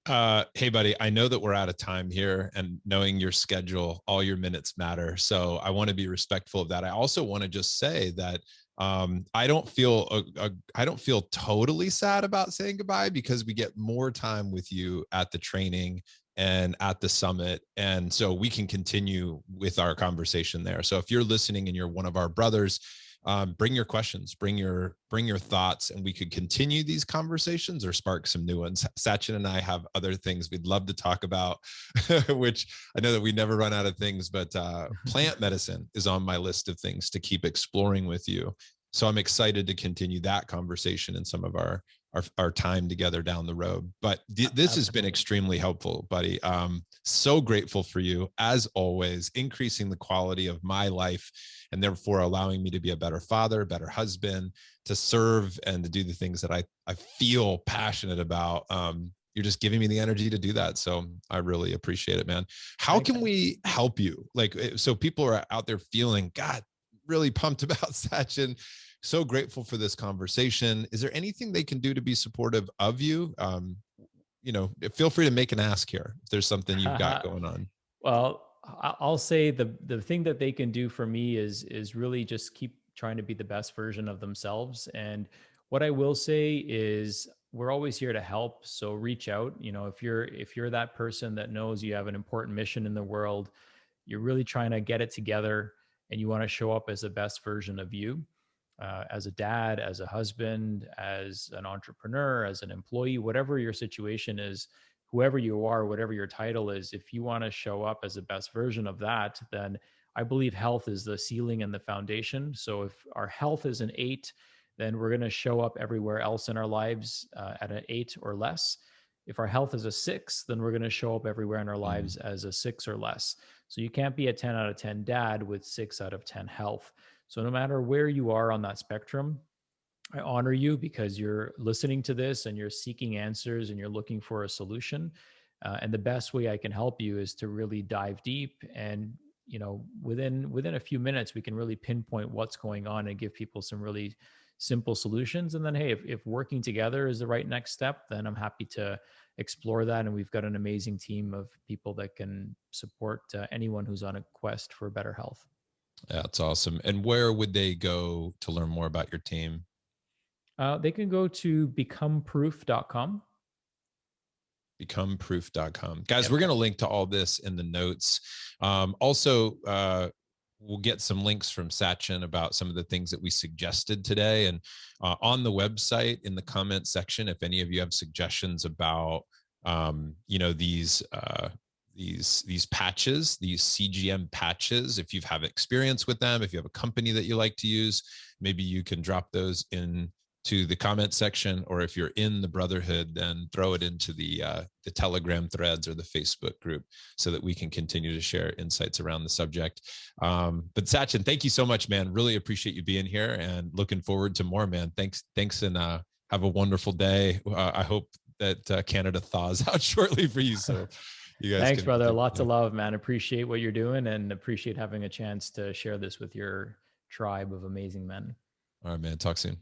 Hey, buddy, I know that we're out of time here, and knowing your schedule, all your minutes matter. So I want to be respectful of that. I also want to just say that I don't feel totally sad about saying goodbye, because we get more time with you at the training and at the summit. And so we can continue with our conversation there. So if you're listening and you're one of our brothers, bring your questions, bring your thoughts, and we could continue these conversations or spark some new ones. Sachin and I have other things we'd love to talk about, which I know that we never run out of things, but plant medicine is on my list of things to keep exploring with you. So I'm excited to continue that conversation in some of our time together down the road. But this has been extremely helpful, buddy. So grateful for you, as always, increasing the quality of my life, and therefore allowing me to be a better father, better husband, to serve and to do the things that I feel passionate about. You're just giving me the energy to do that. So I really appreciate it, man. How can we help you? Like, so people are out there feeling, God, really pumped about Sachin, So grateful for this conversation. Is there anything they can do to be supportive of you? Feel free to make an ask here if there's something you've got going on. Well, I'll say the thing that they can do for me is really just keep trying to be the best version of themselves. And what I will say is we're always here to help. So reach out. If you're that person that knows you have an important mission in the world, you're really trying to get it together, and you want to show up as the best version of you, as a dad, as a husband, as an entrepreneur, as an employee, whatever your situation is, whoever you are, whatever your title is, if you want to show up as the best version of that, then I believe health is the ceiling and the foundation. So if our health is an 8, then we're going to show up everywhere else in our lives at an 8 or less. If our health is a 6, then we're going to show up everywhere in our lives as a 6 or less. So you can't be a 10 out of 10 dad with 6 out of 10 health. So no matter where you are on that spectrum, I honor you because you're listening to this and you're seeking answers and you're looking for a solution. And the best way I can help you is to really dive deep. And within a few minutes, we can really pinpoint what's going on and give people some really simple solutions. And then, hey, if working together is the right next step, then I'm happy to explore that. And we've got an amazing team of people that can support anyone who's on a quest for better health. That's awesome. And where would they go to learn more about your team? They can go to becomeproof.com. Becomeproof.com. Guys, we're going to link to all this in the notes. Also, we'll get some links from Sachin about some of the things that we suggested today. And on the website, in the comment section, if any of you have suggestions about, these patches, these CGM patches, if you've had experience with them, if you have a company that you like to use, maybe you can drop those into the comment section, or if you're in the Brotherhood, then throw it into the Telegram threads or the Facebook group so that we can continue to share insights around the subject. But Sachin, thank you so much, man. Really appreciate you being here and looking forward to more, man. Thanks. And have a wonderful day. I hope that Canada thaws out shortly for you. So you guys. Thanks, brother. Lots of love, man. Appreciate what you're doing and appreciate having a chance to share this with your tribe of amazing men. All right, man. Talk soon.